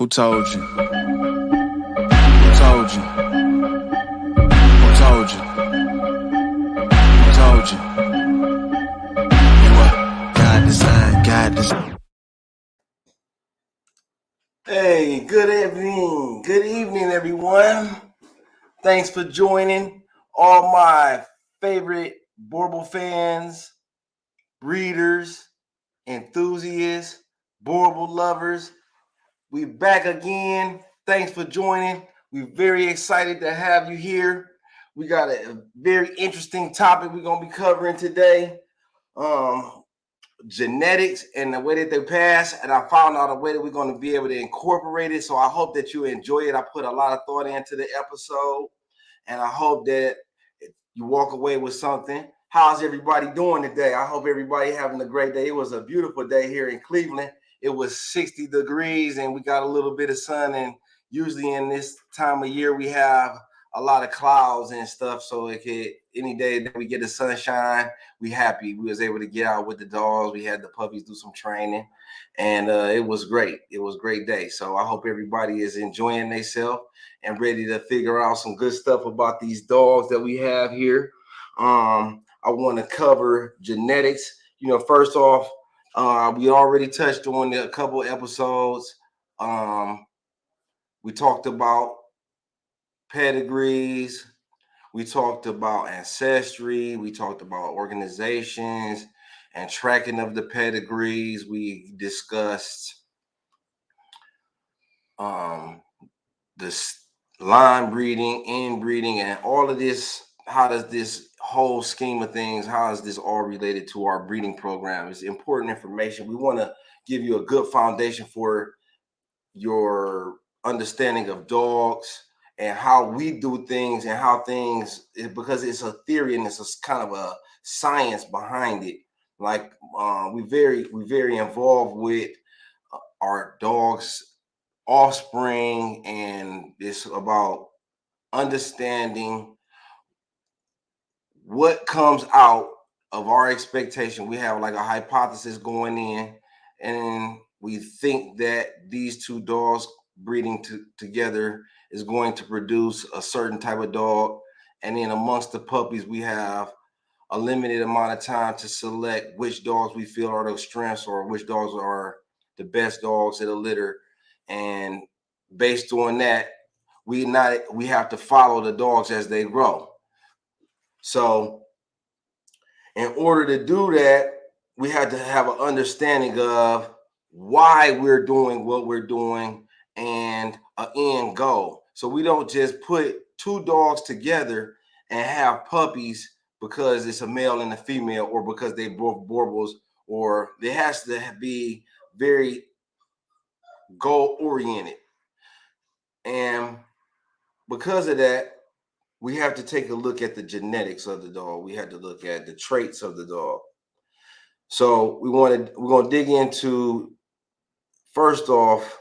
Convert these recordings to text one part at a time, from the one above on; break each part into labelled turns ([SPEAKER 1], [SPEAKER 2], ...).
[SPEAKER 1] Who told you? Who told you? Who told you? Who told you? You what? God design, God design.
[SPEAKER 2] Hey, good evening, everyone. Thanks for joining all my favorite Boerboel fans, breeders, enthusiasts, Boerboel lovers. We're back again. Thanks for joining. We're very excited to have you here. We got a very interesting topic we're going to be covering today. Genetics and the way that they pass, and I found out a way that we're going to be able to incorporate it. So I hope that you enjoy it. I put a lot of thought into the episode, and I hope that you walk away with something. How's everybody doing today? I hope everybody having a great day. It was a beautiful day here in Cleveland. It was 60 degrees, and we got a little bit of sun. And usually in this time of year, we have a lot of clouds and stuff. So any day that we get the sunshine, we happy. We was able to get out with the dogs. We had the puppies do some training, and it was great. It was a great day. So I hope everybody is enjoying themselves and ready to figure out some good stuff about these dogs that we have here. I want to cover genetics. First off, we already touched on a couple episodes. We talked about pedigrees. We talked about ancestry. We talked about organizations and tracking of the pedigrees. We discussed this line breeding, inbreeding, and all of this. How does this whole scheme of things, how is this all related to our breeding program? It's important information. We want to give you a good foundation for your understanding of dogs and how we do things and how things, because it's a theory and it's a kind of a science behind it. Like we very involved with our dogs' offspring, and it's about understanding what comes out of our expectation. We have like a hypothesis going in, and we think that these two dogs breeding together is going to produce a certain type of dog. And then amongst the puppies, we have a limited amount of time to select which dogs we feel are those strengths or which dogs are the best dogs in the litter. And based on that, we have to follow the dogs as they grow. So in order to do that, we had to have an understanding of why we're doing what we're doing and an end goal. So we don't just put two dogs together and have puppies because it's a male and a female, or because they both Boerboels, or it has to be very goal oriented. And because of that, we have to take a look at the genetics of the dog. We have to look at the traits of the dog. So we're going to dig into, first off,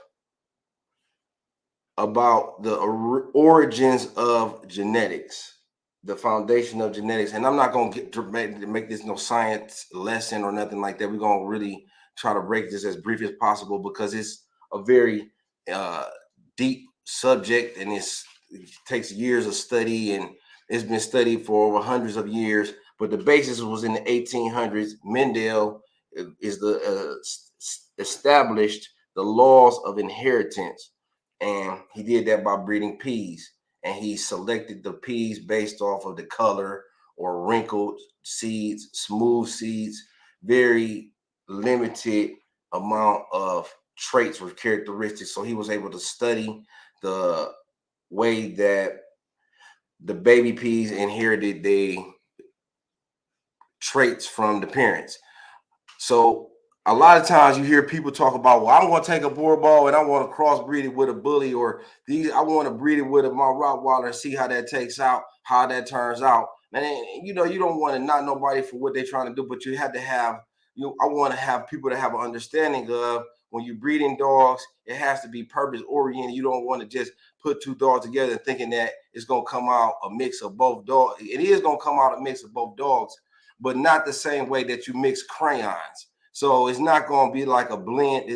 [SPEAKER 2] about the origins of genetics, the foundation of genetics. And I'm not going to make this no science lesson or nothing like that. We're going to really try to break this as brief as possible, because it's a very deep subject, and it takes years of study, and it's been studied for over hundreds of years. But the basis was in the 1800s. Mendel established the laws of inheritance, and he did that by breeding peas. And he selected the peas based off of the color, or wrinkled seeds, smooth seeds, very limited amount of traits or characteristics. So he was able to study the way that the baby peas inherited the traits from the parents. So a lot of times you hear people talk about, well, I'm going to take a Boerboel and I want to crossbreed it with a bully, or I want to breed it with my Rottweiler and see how that turns out. And you don't want to knock nobody for what they're trying to do, but you have to have, I want to have people to have an understanding of, when you're breeding dogs, it has to be purpose oriented. You don't want to just put two dogs together thinking that it's going to come out a mix of both dogs. It is going to come out a mix of both dogs, but not the same way that you mix crayons. So it's not going to be like a blend.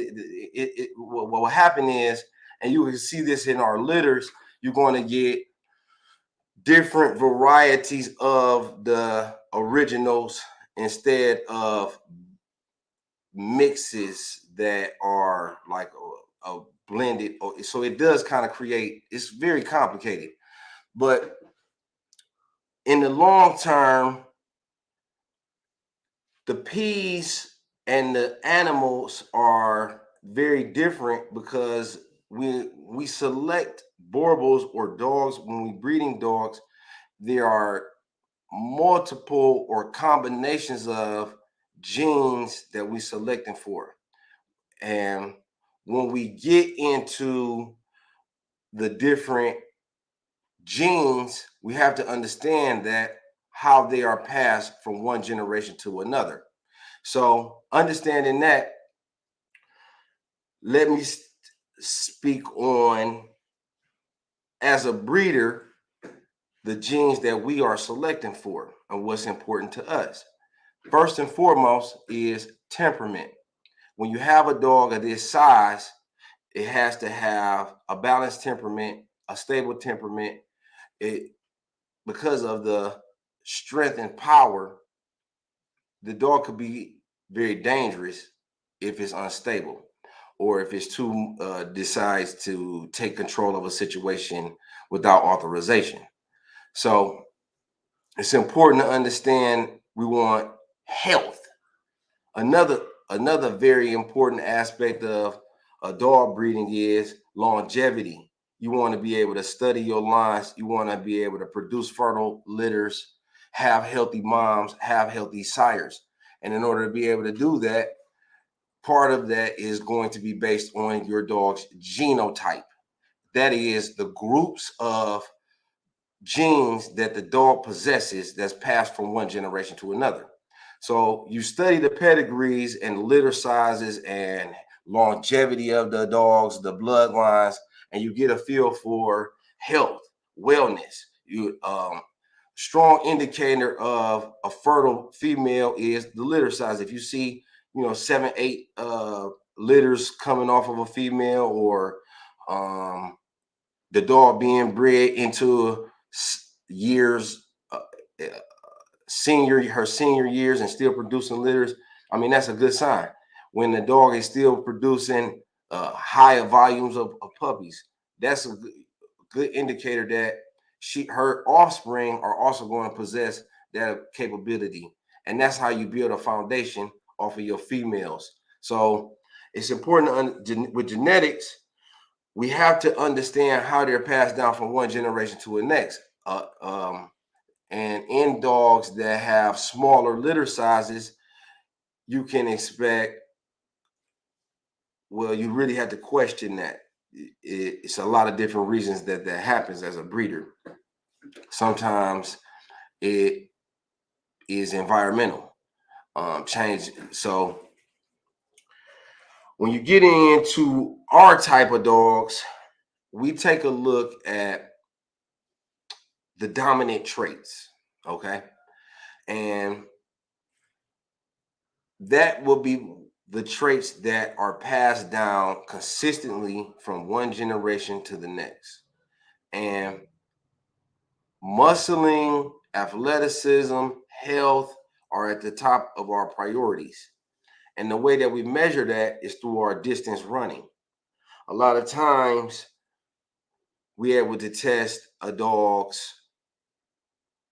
[SPEAKER 2] What will happen is, and you can see this in our litters, you're going to get different varieties of the originals instead of mixes that are like a blended. So it does kind of create, it's very complicated. But in the long term, the peas and the animals are very different because we select Boerboels or dogs. When we breeding dogs, there are multiple or combinations of genes that we selecting for. And when we get into the different genes, we have to understand that how they are passed from one generation to another. So understanding that, let me speak on, as a breeder, the genes that we are selecting for and what's important to us. First and foremost is temperament. When you have a dog of this size, it has to have a balanced temperament, a stable temperament. Because of the strength and power, the dog could be very dangerous if it's unstable, or if it's too decides to take control of a situation without authorization. So it's important to understand we want health. Another very important aspect of a dog breeding is longevity. You want to be able to study your lines. You want to be able to produce fertile litters, have healthy moms, have healthy sires. And in order to be able to do that, part of that is going to be based on your dog's genotype. That is the groups of genes that the dog possesses that's passed from one generation to another. So you study the pedigrees and litter sizes and longevity of the dogs, the bloodlines, and you get a feel for health, wellness. You strong indicator of a fertile female is the litter size. If you see, 7, 8 litters coming off of a female, or the dog being bred into years, her senior years, and still producing litters, I mean, that's a good sign. When the dog is still producing higher volumes of puppies, that's a good indicator that her offspring are also going to possess that capability. And that's how you build a foundation off of your females. So it's important with genetics, we have to understand how they're passed down from one generation to the next. And in dogs that have smaller litter sizes, you can expect, well, you really have to question that. It's a lot of different reasons that happens as a breeder. Sometimes it is environmental change. So when you get into our type of dogs, we take a look at the dominant traits, okay? And that will be the traits that are passed down consistently from one generation to the next. And muscling, athleticism, health are at the top of our priorities. And the way that we measure that is through our distance running. A lot of times, we're able to test a dog's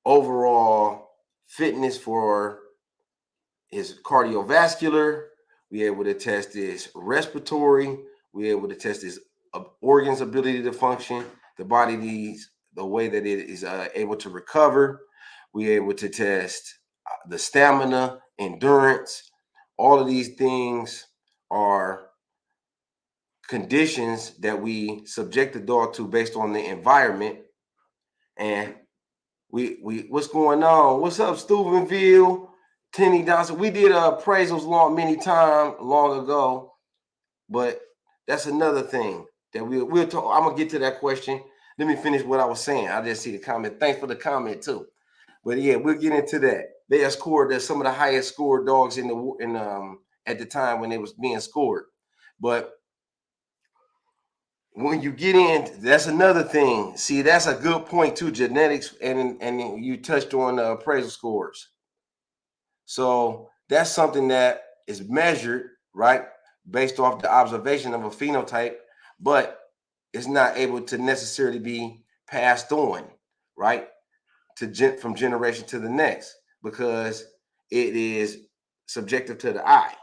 [SPEAKER 2] overall fitness for his cardiovascular. We're able to test his respiratory. We're able to test his organs' ability to function, the body needs, the way that it is able to recover. We're able to test the stamina, endurance. All of these things are conditions that we subject the dog to based on the environment. And we what's going on? What's up, Steubenville? Tenny Johnson. We did appraisals long ago, but that's another thing that we'll talk. I'm gonna get to that question. Let me finish what I was saying. I just see the comment. Thanks for the comment too. But yeah, we'll get into that. They are scored as some of the highest scored dogs at the time when it was being scored. But when you get in, that's another thing. See, that's a good point too, genetics, and you touched on the appraisal scores. So that's something that is measured, right, based off the observation of a phenotype, but it's not able to necessarily be passed on, right, from generation to the next, because it is subjective to the eye.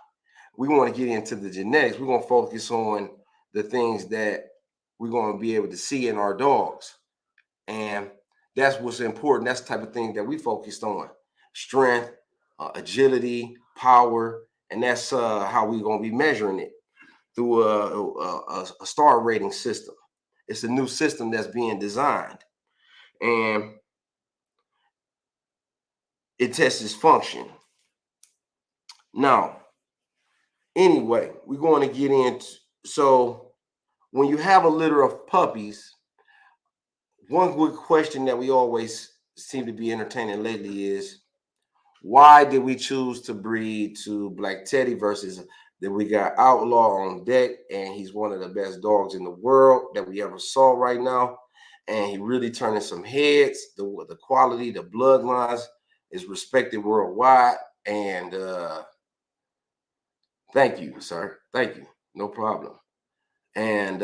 [SPEAKER 2] We want to get into the genetics. We're going to focus on the things that we're going to be able to see in our dogs. And that's what's important. That's the type of thing that we focused on: strength, agility, power. And that's how we're going to be measuring it through a star rating system. It's a new system that's being designed, and it tests its function. Now, anyway, we're going to get into, so when you have a litter of puppies, one good question that we always seem to be entertaining lately is, why did we choose to breed to Black Teddy versus that we got Outlaw on deck, and he's one of the best dogs in the world that we ever saw right now, and he really turning some heads. The quality, the bloodlines is respected worldwide, and thank you, sir. Thank you. No problem. And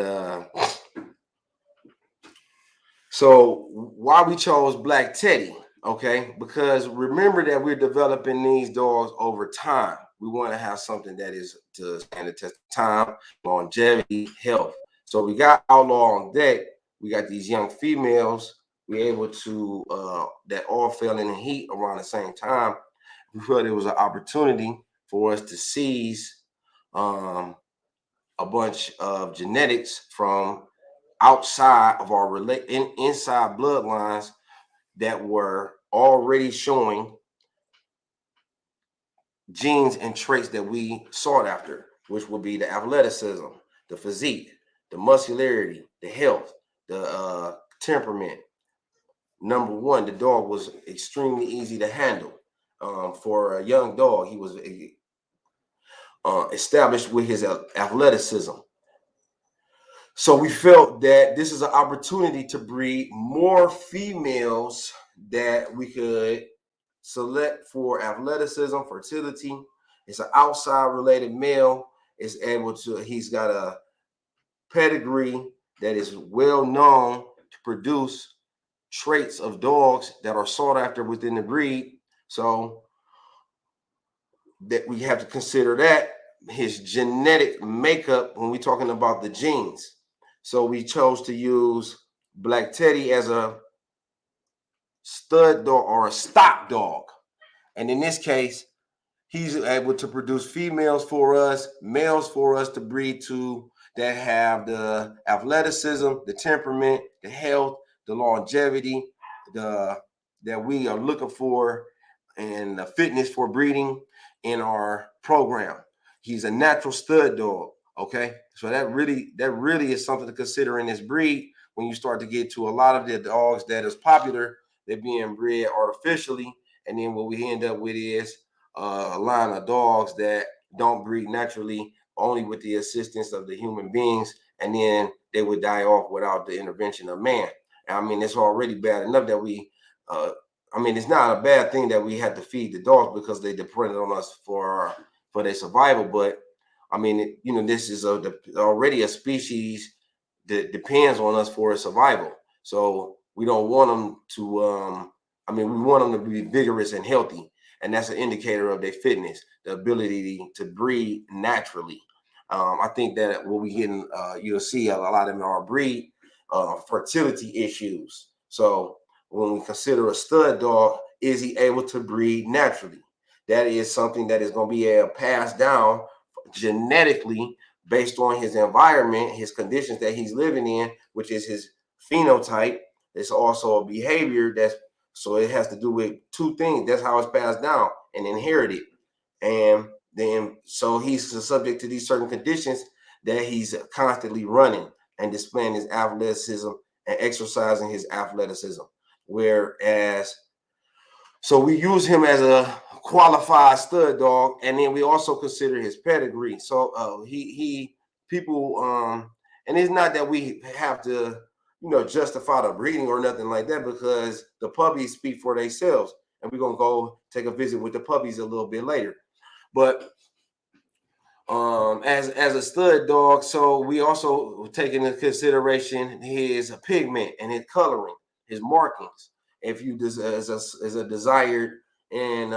[SPEAKER 2] so why we chose Black Teddy, okay? Because remember that we're developing these dogs over time. We want to have something that is to stand the test of time, longevity, health. So we got Outlaw on deck. We got these young females. We're able to, that all fell in the heat around the same time. We felt it was an opportunity for us to seize a bunch of genetics from outside of our inside bloodlines that were already showing genes and traits that we sought after, which would be the athleticism, the physique, the muscularity, the health, the temperament. Number one, the dog was extremely easy to handle. For a young dog, he was established with his athleticism. So we felt that this is an opportunity to breed more females that we could select for athleticism, fertility. It's an outside related male. It's able to, he's got a pedigree that is well known to produce traits of dogs that are sought after within the breed. So that we have to consider that his genetic makeup when we're talking about the genes. So we chose to use Black Teddy as a stud dog or a stock dog. And in this case, he's able to produce females for us, males for us to breed to that have the athleticism, the temperament, the health, the longevity, the that we are looking for, and the fitness for breeding in our program. He's a natural stud dog. Okay, so that really is something to consider in this breed. When you start to get to a lot of the dogs that is popular, they're being bred artificially, and then what we end up with is a line of dogs that don't breed naturally, only with the assistance of the human beings, and then they would die off without the intervention of man. I mean, it's already bad enough that we, I mean, it's not a bad thing that we had to feed the dogs because they depended on us for their survival. But I mean, you know, this is already a species that depends on us for its survival. So we don't want them to. I mean, we want them to be vigorous and healthy, and that's an indicator of their fitness, the ability to breed naturally. I think that what we getting, you'll see a lot of them in our breed fertility issues. So when we consider a stud dog, is he able to breed naturally? That is something that is going to be passed down genetically based on his environment, his conditions that he's living in, which is his phenotype. It's also a behavior that's, so it has to do with two things. That's how it's passed down and inherited. And then, so he's subject to these certain conditions that he's constantly running and displaying his athleticism and exercising his athleticism. Whereas, so we use him as a qualified stud dog, and then we also consider his pedigree. So people And it's not that we have to, justify the breeding or nothing like that, because the puppies speak for themselves. And we're gonna go take a visit with the puppies a little bit later. But as a stud dog, so we also take into consideration his pigment and his coloring, his markings. If you as a desired and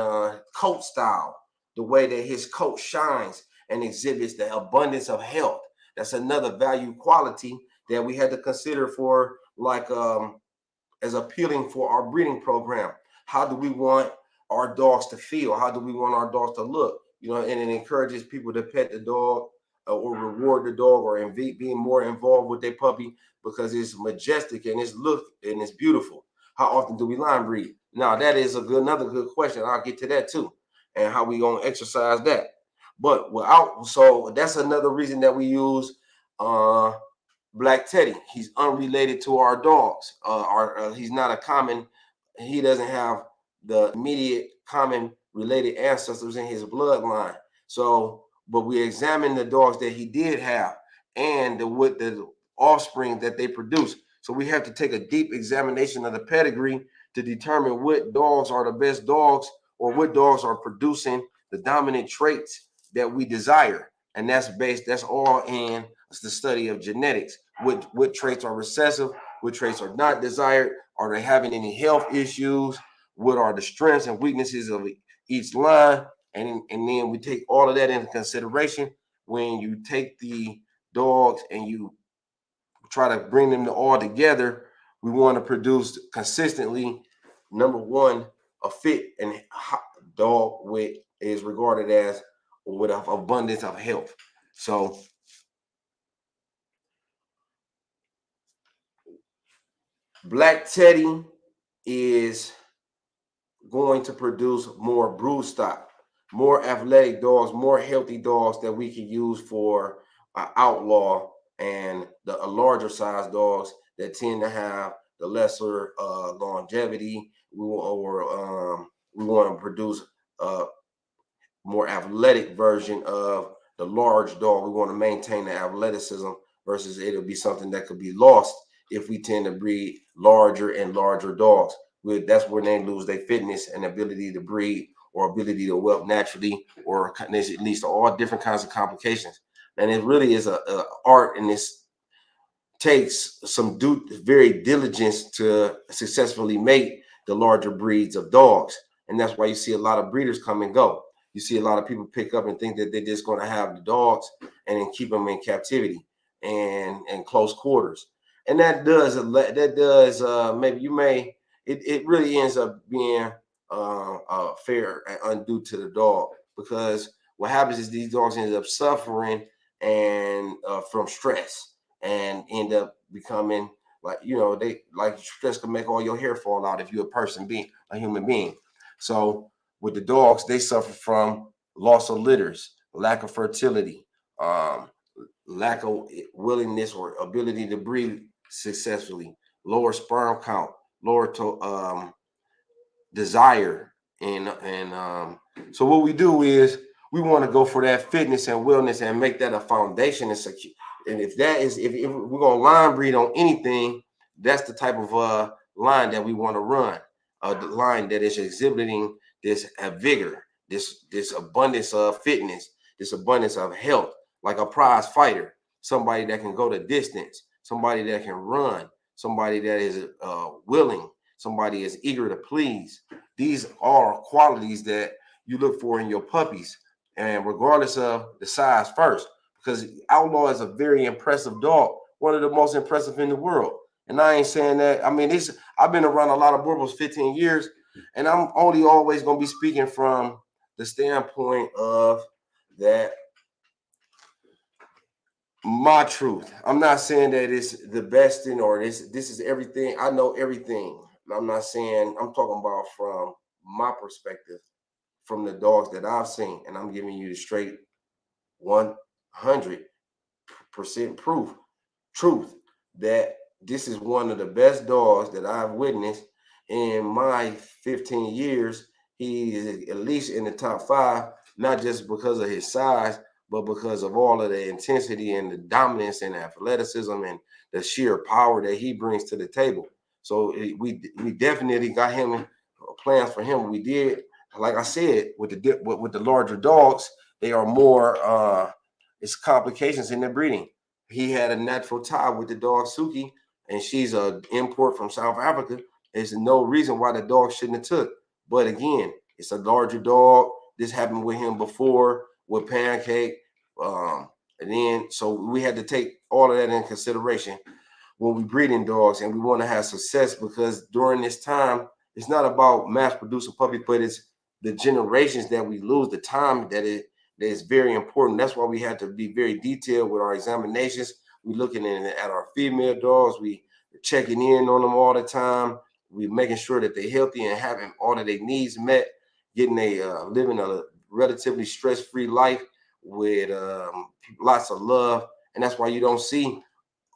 [SPEAKER 2] coat style, the way that his coat shines and exhibits the abundance of health. That's another value quality that we had to consider for, like, as appealing for our breeding program. How do we want our dogs to feel? How do we want our dogs to look? And it encourages people to pet the dog, or reward the dog, or being more involved with their puppy, because it's majestic and it's look and it's beautiful. How often do we line breed? Now that is another good question. I'll get to that too, and how we gonna exercise that. But so that's another reason that we use Black Teddy. He's unrelated to our dogs. He's not a common. He doesn't have the immediate common related ancestors in his bloodline. So, but we examined the dogs that he did have, and with the offspring that they produce. So we have to take a deep examination of the pedigree to determine what dogs are the best dogs, or what dogs are producing the dominant traits that we desire. And that's all in the study of genetics. What traits are recessive, what traits are not desired, are they having any health issues, what are the strengths and weaknesses of each line, and then we take all of that into consideration when you take the dogs and you try to bring them all together. We want to produce consistently, number one, a fit and hot dog is regarded as with an abundance of health. So Black Teddy is going to produce more brood stock, more athletic dogs, more healthy dogs that we can use for outlaw, and the larger size dogs that tend to have the lesser longevity. We want to produce a more athletic version of the large dog. We want to maintain the athleticism, versus it'll be something that could be lost if we tend to breed larger and larger dogs. That's where they lose their fitness and ability to breed, or ability to whelp naturally, or it leads to all different kinds of complications. And it really is a art, and this takes some very diligence to successfully make the larger breeds of dogs. And that's why you see a lot of breeders come and go. You see a lot of people pick up and think that they're just going to have the dogs and then keep them in captivity and close quarters. And that does it really ends up being fair and undue to the dog, because what happens is these dogs end up suffering and from stress, and end up becoming stress can make all your hair fall out if you're a human being. So with the dogs, they suffer from loss of litters, lack of fertility, lack of willingness or ability to breed successfully, lower sperm count, lower desire, and so what we do is we want to go for that fitness and wellness and make that a foundation and secure. And if we're gonna line breed on anything, that's the type of line that we want to run. The line that is exhibiting this vigor, this abundance of fitness, this abundance of health, like a prize fighter, somebody that can go the distance, somebody that can run, somebody that is willing, somebody is eager to please. These are qualities that you look for in your puppies, and regardless of the size first, because Outlaw is a very impressive dog, one of the most impressive in the world. And I ain't saying that. I mean, I've been around a lot of Boerboels 15 years, and I'm only always going to be speaking from the standpoint of that my truth. I'm not saying that it's the best thing, or this is everything. I know everything. I'm not saying, I'm talking about from my perspective, from the dogs that I've seen, and I'm giving you the straight 100% truth that this is one of the best dogs that I've witnessed in my 15 years. He is at least in the top 5, not just because of his size, but because of all of the intensity and the dominance and athleticism and the sheer power that he brings to the table. So we definitely got him plans for him. We did, like I said, with the larger dogs, they are more it's complications in their breeding. He had a natural tie with the dog Suki, and she's an import from South Africa. There's no reason why the dog shouldn't have took. But again, it's a larger dog. This happened with him before with Pancake. And then so we had to take all of that in consideration when we breeding dogs, and we want to have success, because during this time, it's not about mass producing puppies, but it's the generations that we lose, the time that is very important. That's why we had to be very detailed with our examinations. We looking at our female dogs, we checking in on them all the time. We making sure that they're healthy and having all of their needs met, getting living a relatively stress-free life with lots of love. And that's why you don't see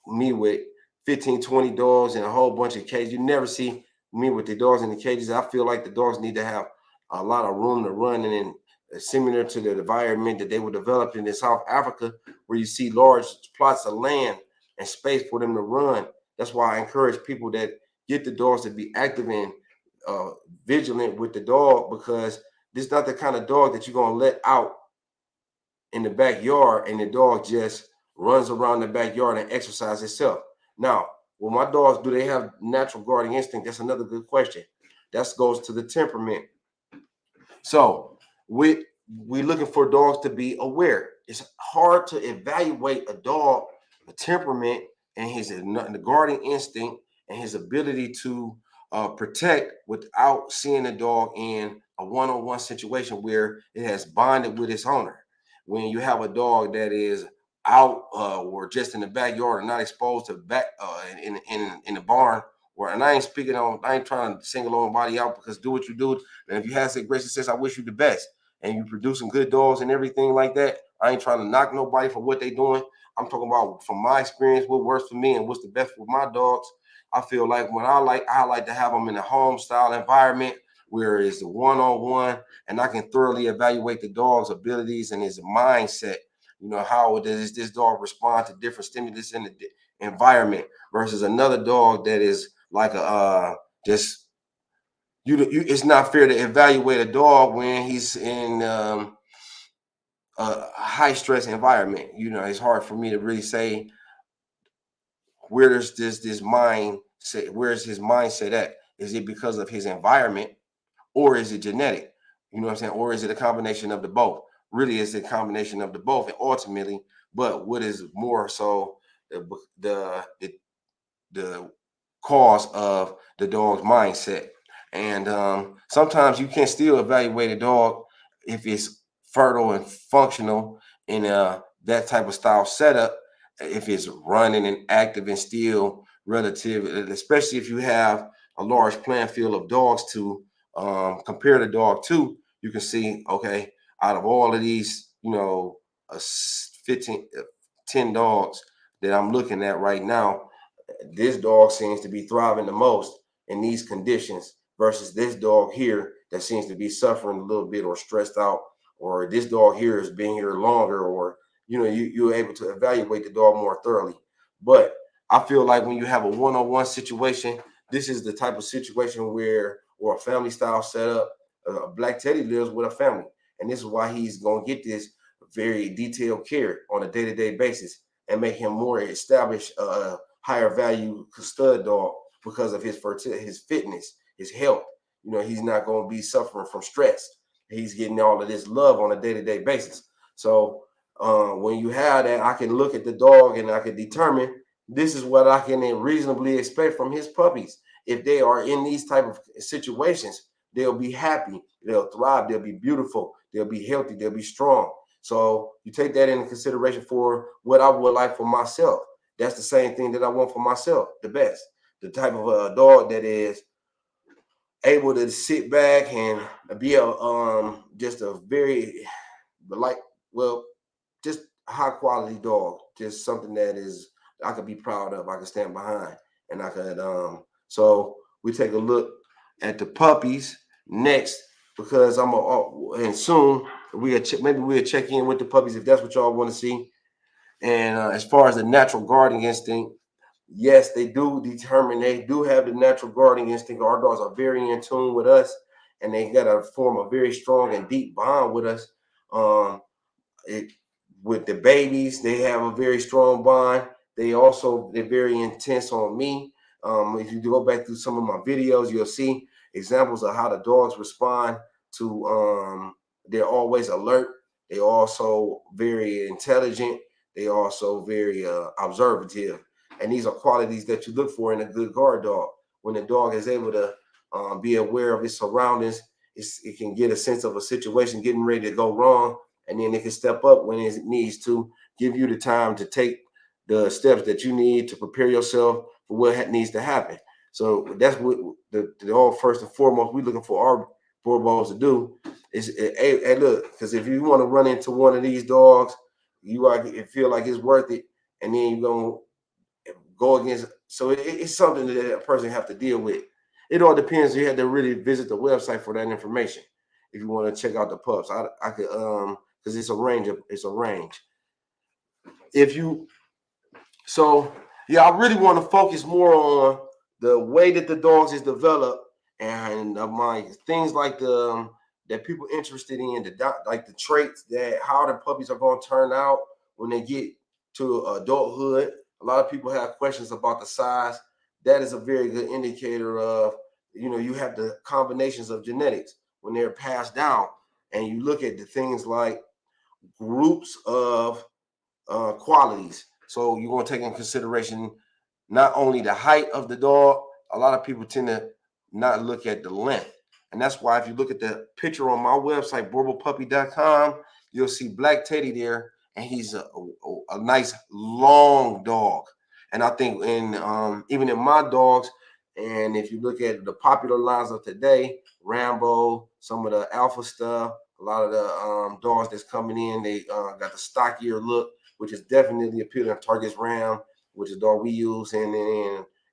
[SPEAKER 2] me with 15, 20 dogs and a whole bunch of cages. You never see me with the dogs in the cages. I feel like the dogs need to have a lot of room to run, and then similar to the environment that they were developed in South Africa, where you see large plots of land and space for them to run. That's why I encourage people that get the dogs to be active and vigilant with the dog, because this is not the kind of dog that you're going to let out in the backyard and the dog just runs around the backyard and exercise itself. Now, with my dogs, do they have natural guarding instinct? That's another good question. That goes to the temperament. So we looking for dogs to be aware. It's hard to evaluate a dog, a temperament, and the guarding instinct and his ability to protect without seeing a dog in a one-on-one situation where it has bonded with its owner. When you have a dog that is out or just in the backyard and not exposed to back in the barn, and I ain't trying to single anybody out, because do what you do, and if you have great success, I wish you the best, and you producing good dogs and everything like that. I ain't trying to knock nobody for what they doing. I'm talking about from my experience, what works for me and what's the best for my dogs. I feel like I like to have them in a home style environment where it's the one-on-one, and I can thoroughly evaluate the dog's abilities and his mindset. You know, how does this dog respond to different stimulus in the environment versus another dog that is like just it's not fair to evaluate a dog when he's in a high stress environment. You know, it's hard for me to really say where does this mindset, where's his mindset at? Is it because of his environment, or is it genetic? You know what I'm saying? Or is it a combination of the both? Really, it's a combination of the both, and ultimately, but what is more so the cause of the dog's mindset? And sometimes you can still evaluate a dog if it's fertile and functional in that type of style setup, if it's running and active and still relative, especially if you have a large playing field of dogs to compare the dog to. You can see, okay, out of all of these, 10 dogs that I'm looking at right now, this dog seems to be thriving the most in these conditions versus this dog here that seems to be suffering a little bit or stressed out, or this dog here has been here longer, or you're able to evaluate the dog more thoroughly. But I feel like when you have a one-on-one situation, this is the type of situation or a family style setup. Black Teddy lives with a family, and this is why he's going to get this very detailed care on a day-to-day basis and make him more established, higher value stud dog, because of his fitness, his health. He's not going to be suffering from stress. He's getting all of this love on a day-to-day basis. So when you have that, I can look at the dog and I can determine this is what I can reasonably expect from his puppies. If they are in these type of situations, they'll be happy, they'll thrive, they'll be beautiful, they'll be healthy, they'll be strong. So you take that into consideration for what I would like for myself. That's the same thing that I want for myself, the best. The type of a dog that is able to sit back and be just a very just high quality dog, just something that is I could be proud of, I could stand behind, and I could so we take a look at the puppies next, because and soon maybe we'll check in with the puppies if that's what y'all want to see. And as far as the natural guarding instinct, yes, they do have the natural guarding instinct. Our dogs are very in tune with us, and they got to form a very strong and deep bond with us. It, with the babies, they have a very strong bond. They're very intense on me. If you go back through some of my videos, you'll see examples of how the dogs respond to. They're always alert. They're also very intelligent. They're also very observative, and these are qualities that you look for in a good guard dog. When the dog is able to be aware of its surroundings, it can get a sense of a situation getting ready to go wrong, and then it can step up when it needs to, give you the time to take the steps that you need to prepare yourself for what needs to happen. So that's what the all first and foremost we're looking for our Boerboels to do is, hey, look, because if you want to run into one of these dogs, you feel like it's worth it, and then you're gonna go against. So it's something that a person have to deal with. It all depends. You have to really visit the website for that information if you want to check out the pups. I could because it's a range. If you I really want to focus more on the way that the dogs is developed and my things like the that people interested in like the traits that how the puppies are going to turn out when they get to adulthood. A lot of people have questions about the size. That is a very good indicator of you have the combinations of genetics when they're passed down, and you look at the things like groups of qualities. So you're going to take in consideration not only the height of the dog. A lot of people tend to not look at the length, and that's why if you look at the picture on my website boerboelpuppy.com, you'll see Black Teddy there, and he's a nice long dog. And I think even in my dogs, and if you look at the popular lines of today, Rambo, some of the alpha stuff, a lot of the dogs that's coming in, they got the stockier look, which is definitely appealing to Target's Ram, which is the dog we use and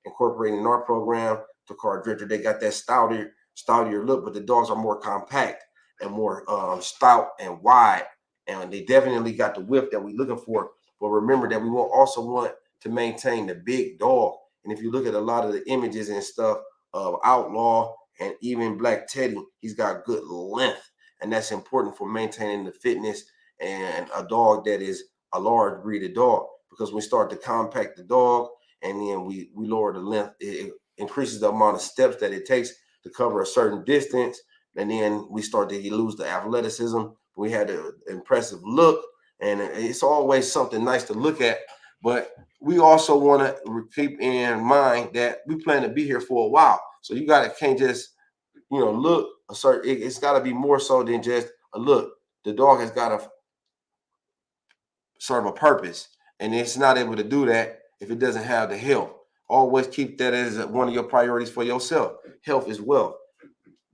[SPEAKER 2] incorporating in our program. To Car Drifter, they got that stoutier look, but the dogs are more compact and more stout and wide, and they definitely got the whip that we're looking for. But remember that we will also want to maintain the big dog. And if you look at a lot of the images and stuff of Outlaw and even Black Teddy, he's got good length, and that's important for maintaining the fitness and a dog that is a large breeded dog, because we start to compact the dog and then we lower the length. It increases the amount of steps that it takes to cover a certain distance, and then we start to lose the athleticism. We had an impressive look, and it's always something nice to look at. But we also want to keep in mind that we plan to be here for a while, so can't just look a certain. It's got to be more so than just a look. The dog has got to serve a purpose, and it's not able to do that if it doesn't have the health. Always keep that as one of your priorities for yourself. Health is wealth.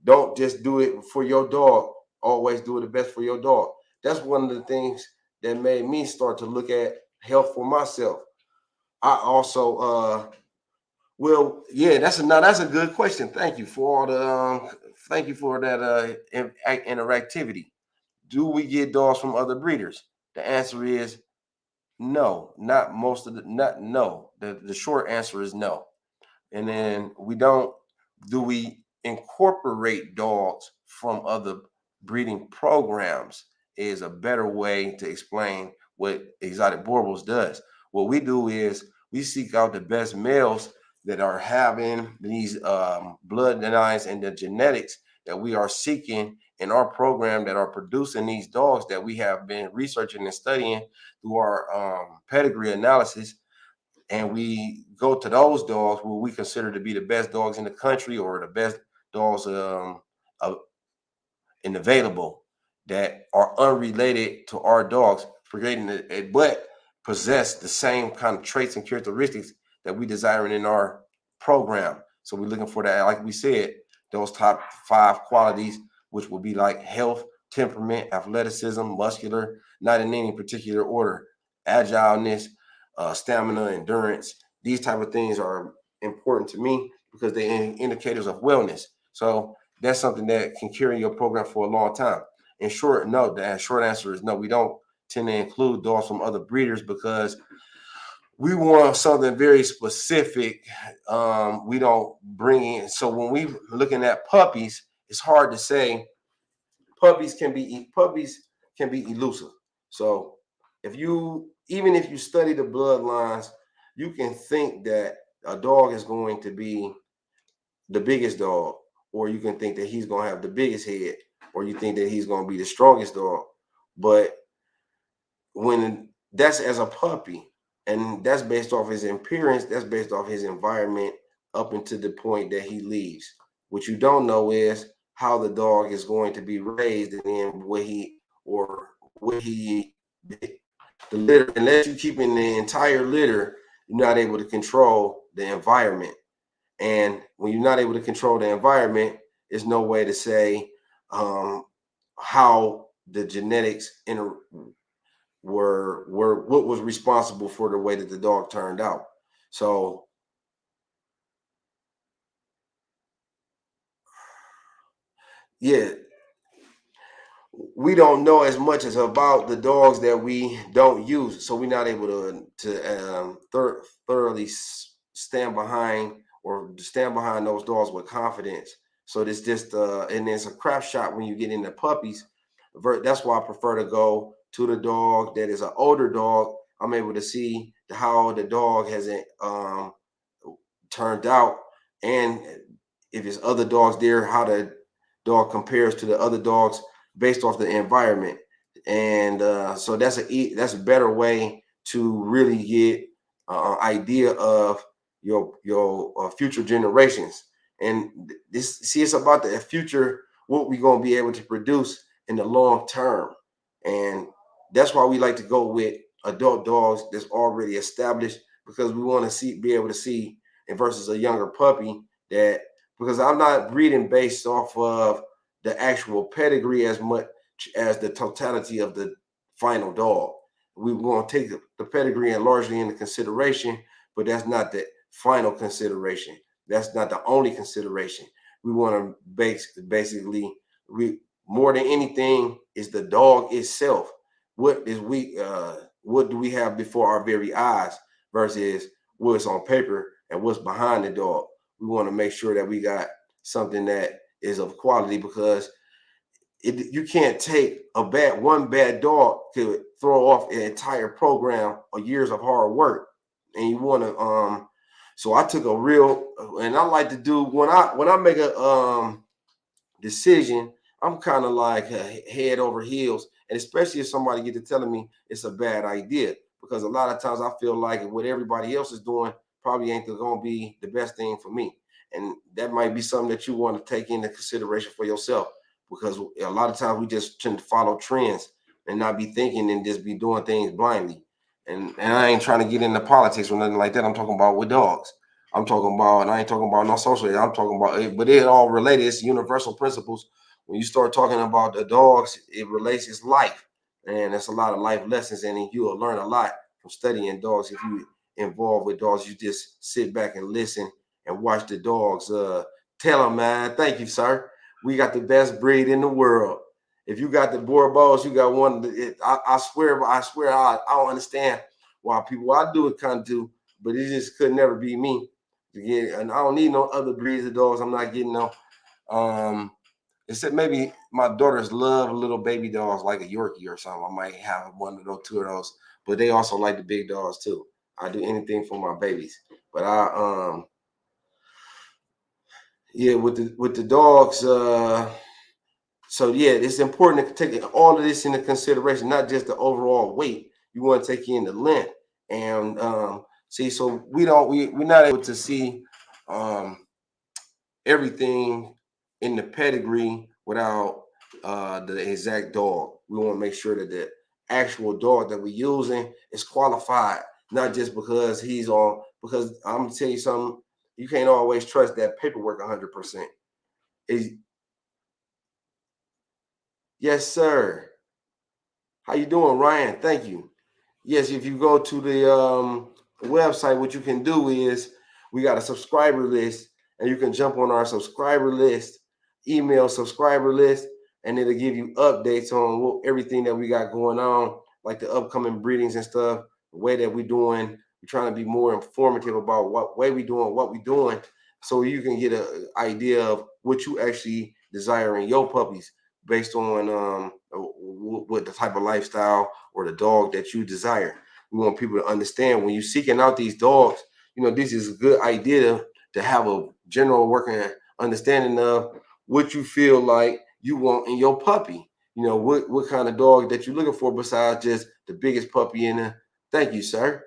[SPEAKER 2] Don't just do it for your dog. Always do the best for your dog. That's one of the things that made me start to look at health for myself. I also that's a good question. Thank you for all the thank you for that interactivity. Do we get dogs from other breeders? The answer is no, not most of the not no. The short answer is no. And then do we incorporate dogs from other breeding programs is a better way to explain what Exotic Boerboels does. What we do is we seek out the best males that are having these blood lines and the genetics that we are seeking in our program, that are producing these dogs that we have been researching and studying through our pedigree analysis. And we go to those dogs where we consider to be the best dogs in the country or the best dogs available, that are unrelated to our dogs, creating it, but possess the same kind of traits and characteristics that we desire in our program. So we're looking for that, like we said, those top 5 qualities, which will be like health, temperament, athleticism, muscular, not in any particular order, agileness, stamina, endurance. These type of things are important to me because they're indicators of wellness. So that's something that can carry your program for a long time. in short, no. The short answer is no. We don't tend to include dogs from other breeders because we want something very specific. We don't bring in. So when we looking at puppies, it's hard to say. Puppies can be elusive. So even if you study the bloodlines, you can think that a dog is going to be the biggest dog, or you can think that he's going to have the biggest head, or you think that he's going to be the strongest dog. But when that's as a puppy, and that's based off his appearance, that's based off his environment up until the point that he leaves. What you don't know is how the dog is going to be raised, and then the litter. Unless you keep in the entire litter, you're not able to control the environment. And when you're not able to control the environment, there's no way to say how the genetics were what was responsible for the way that the dog turned out. So yeah, we don't know as much as about the dogs that we don't use, so we're not able to thoroughly stand behind those dogs with confidence. So it's just and it's a crap shot when you get into puppies. That's why I prefer to go to the dog that is an older dog. I'm able to see how the dog has turned out, and if it's other dogs there, how the dog compares to the other dogs based off the environment. And so that's a better way to really get idea of your future generations. And it's about the future, what we're going to be able to produce in the long term. And that's why we like to go with adult dogs that's already established, because we want to be able to see, and versus a younger puppy, that because I'm not breeding based off of the actual pedigree as much as the totality of the final dog. We want to take the pedigree and largely into consideration, but that's not the final consideration. That's not the only consideration. We want to basically, more than anything, is the dog itself. What do we have before our very eyes versus what's on paper and what's behind the dog? We want to make sure that we got something that is of quality, because you can't take one bad dog to throw off an entire program of years of hard work. And you want to so I took and I like to do, when I make a decision, I'm kind of like head over heels, and especially if somebody get to telling me it's a bad idea, because a lot of times I feel like what everybody else is doing probably ain't going to be the best thing for me. And that might be something that you want to take into consideration for yourself, because a lot of times we just tend to follow trends and not be thinking and just be doing things blindly. And I ain't trying to get into politics or nothing like that. I'm talking about with dogs. I'm talking about, and I ain't talking about no social. I'm talking about it, but it all related. It's universal principles. When you start talking about the dogs, it relates. It's life, and there's a lot of life lessons, and you will learn a lot from studying dogs. If you involved with dogs, you just sit back and listen and watch the dogs. Tell them, man, thank you, sir. We got the best breed in the world. If you got the Boerboels, you got one. I swear, I don't understand why people. I do it kind of do, but it just could never be me. And I don't need no other breeds of dogs. I'm not getting no. Except maybe my daughters love little baby dogs like a Yorkie or something. I might have one of those, two of those. But they also like the big dogs too. I do anything for my babies. But yeah, with the dogs. So yeah, it's important to take all of this into consideration, not just the overall weight. You want to take in the length and see. So we're not able to see everything in the pedigree without the exact dog. We want to make sure that the actual dog that we're using is qualified, not just because he's on. Because I'm gonna tell you something, you can't always trust that paperwork 100%. Yes, sir. How you doing, Ryan? Thank you. Yes, if you go to the website, what you can do is we got a subscriber list, and you can jump on our subscriber list, email subscriber list, and it'll give you updates on everything that we got going on, like the upcoming breedings and stuff, the way that we're doing. We're trying to be more informative about what way we're doing, so you can get an idea of what you actually desire in your puppies based on what the type of lifestyle or the dog that you desire. We want people to understand when you're seeking out these dogs, this is a good idea to have a general working understanding of what you feel like you want in your puppy. What kind of dog that you're looking for besides just the biggest puppy in the. Thank you, sir.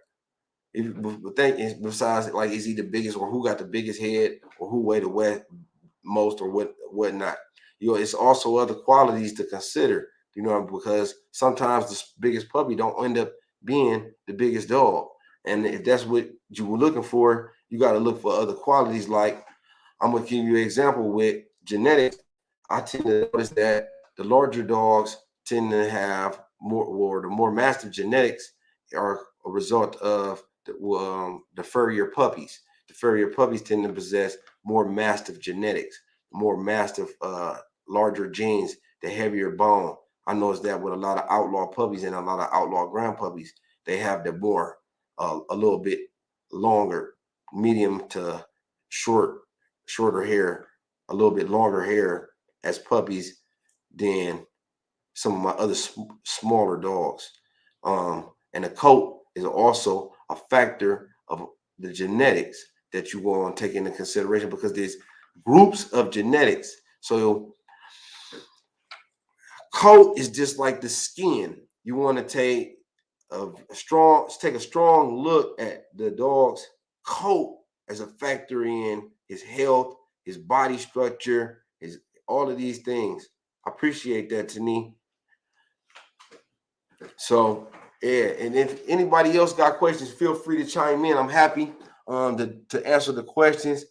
[SPEAKER 2] Besides, like, is he the biggest, or who got the biggest head, or who weighed the most, or whatnot. It's also other qualities to consider. Because sometimes the biggest puppy don't end up being the biggest dog, and if that's what you were looking for, you got to look for other qualities. Like, I'm gonna give you an example with genetics. I tend to notice that the larger dogs tend to have more, or the more mastiff genetics are a result of the furrier puppies. The furrier puppies tend to possess more mastiff genetics, more mastiff, larger genes, the heavier bone. I noticed that with a lot of outlaw puppies and a lot of outlaw grand puppies, they have the more, a little bit longer, medium to shorter hair, a little bit longer hair as puppies than some of my other smaller dogs. And the coat is also a factor of the genetics that you want to take into consideration, because there's groups of genetics. So coat is just like the skin. You want to take a strong look at the dog's coat as a factor in his health, his body structure, his all of these things. I appreciate that, Tani. So yeah, and if anybody else got questions, feel free to chime in. I'm happy to answer the questions.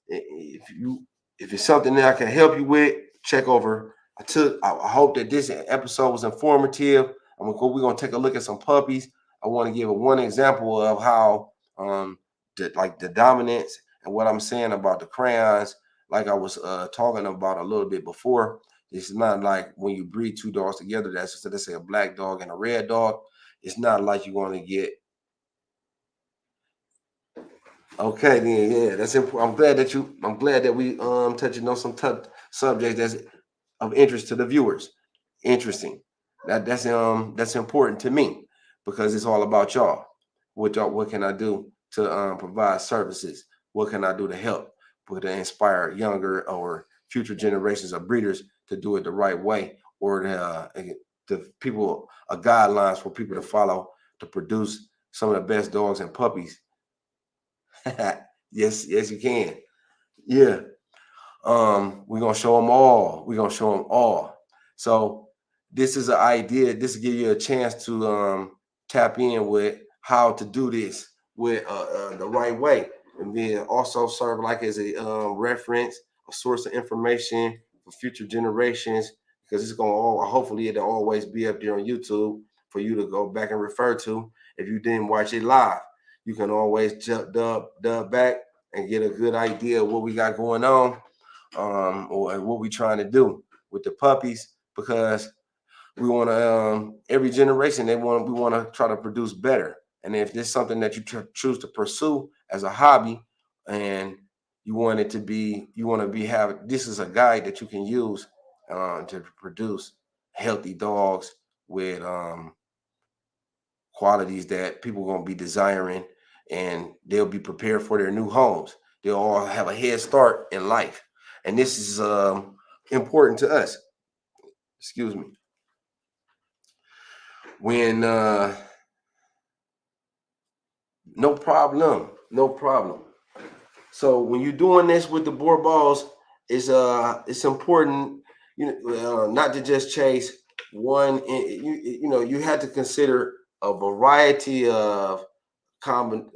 [SPEAKER 2] If it's something that I can help you with, check over. I hope that this episode was informative. We're gonna take a look at some puppies. I want to give one example of how the dominance and what I'm saying about the crayons, like I was talking about a little bit before. It's not like when you breed two dogs together, that's just, let's say, a black dog and a red dog. It's not like you're going to get. Okay, then, yeah, that's important. I'm glad that we touching on some tough subjects that's of interest to the viewers. Interesting. That's important to me, because it's all about y'all. What can I do to provide services? What can I do to help, to inspire younger or future generations of breeders to do it the right way, or to people guidelines for people to follow to produce some of the best dogs and puppies. Yes, you can. Yeah. We're gonna show them all. So this is an idea. This will give you a chance to tap in with how to do this with the right way, and then also serve like as a reference, a source of information for future generations, because it's gonna hopefully it'll always be up there on YouTube for you to go back and refer to. If you didn't watch it live, you can always dub back and get a good idea of what we got going on, or what we trying to do with the puppies, because we want to every generation we want to try to produce better. And if there's something that you choose to pursue as a hobby, and you want it to be, this is a guide that you can use to produce healthy dogs with qualities that people are going to be desiring, and they'll be prepared for their new homes. They'll all have a head start in life. And this is important to us. Excuse me. When no problem. So when you're doing this with the Boerboels, it's important, not to just chase one. You have to consider a variety of common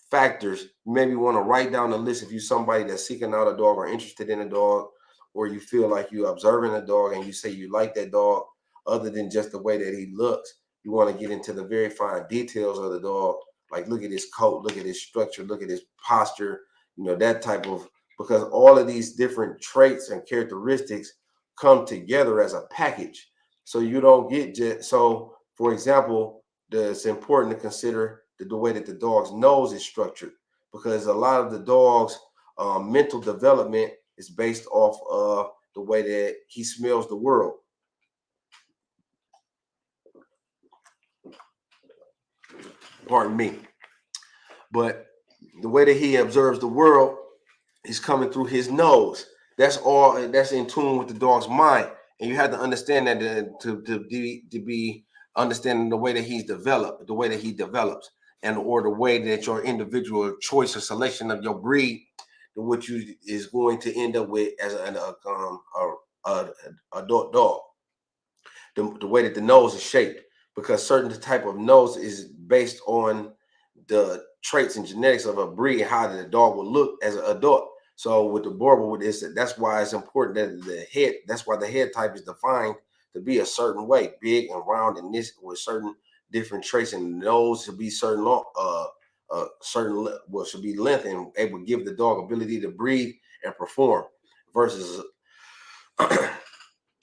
[SPEAKER 2] factors. You maybe want to write down a list if you're somebody that's seeking out a dog or interested in a dog, or you feel like you're observing a dog and you say you like that dog other than just the way that he looks. You want to get into the very fine details of the dog, like look at his coat, look at his structure, look at his posture, that type of, because all of these different traits and characteristics come together as a package. So you don't get just, so for example, it's important to consider the way that the dog's nose is structured, because a lot of the dog's mental development is based off of the way that he smells the world. Pardon me. But the way that he observes the world is coming through his nose. That's all. That's in tune with the dog's mind, and you have to understand that to be understanding the way that he's developed, the way that he develops, and or the way that your individual choice or selection of your breed, what you is going to end up with as an adult dog. The way that the nose is shaped, because certain type of nose is based on the traits and genetics of a breed and how the dog will look as an adult. So with the Boerboel, with this, that's why it's important that the head, that's why the head type is defined to be a certain way, big and round, and this with certain different traits, and the nose should be certain long, certain what should be length and able to give the dog ability to breathe and perform, versus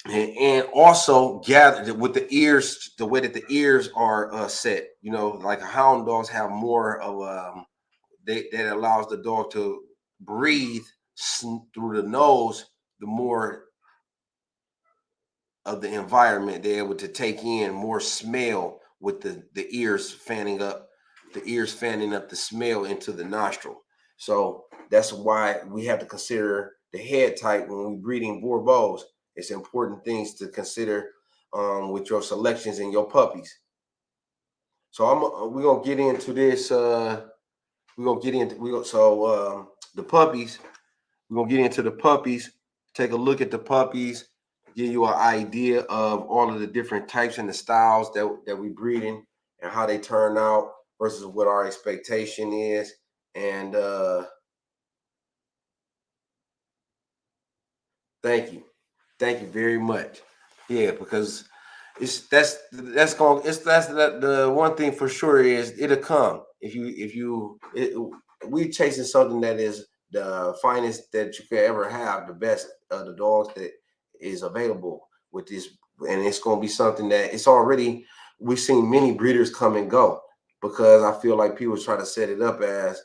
[SPEAKER 2] and also gather with the ears, the way that the ears are set. You know, like hound dogs have more of that allows the dog to breathe through the nose. The more of the environment they're able to take in, more smell with the ears fanning up, the smell into the nostril. So that's why we have to consider the head type when we're breeding Boerboels. It's important things to consider with your selections and your puppies. So we're gonna get into this. We're gonna get into the puppies. We're gonna get into the puppies. Take a look at the puppies. Give you an idea of all of the different types and the styles that we breeding and how they turn out versus what our expectation is. And thank you very much. Yeah, because that's the one thing for sure is it'll come we chasing something that is the finest that you could ever have, the best of the dogs that is available with this, and it's going to be something that it's already, we've seen many breeders come and go, because I feel like people try to set it up as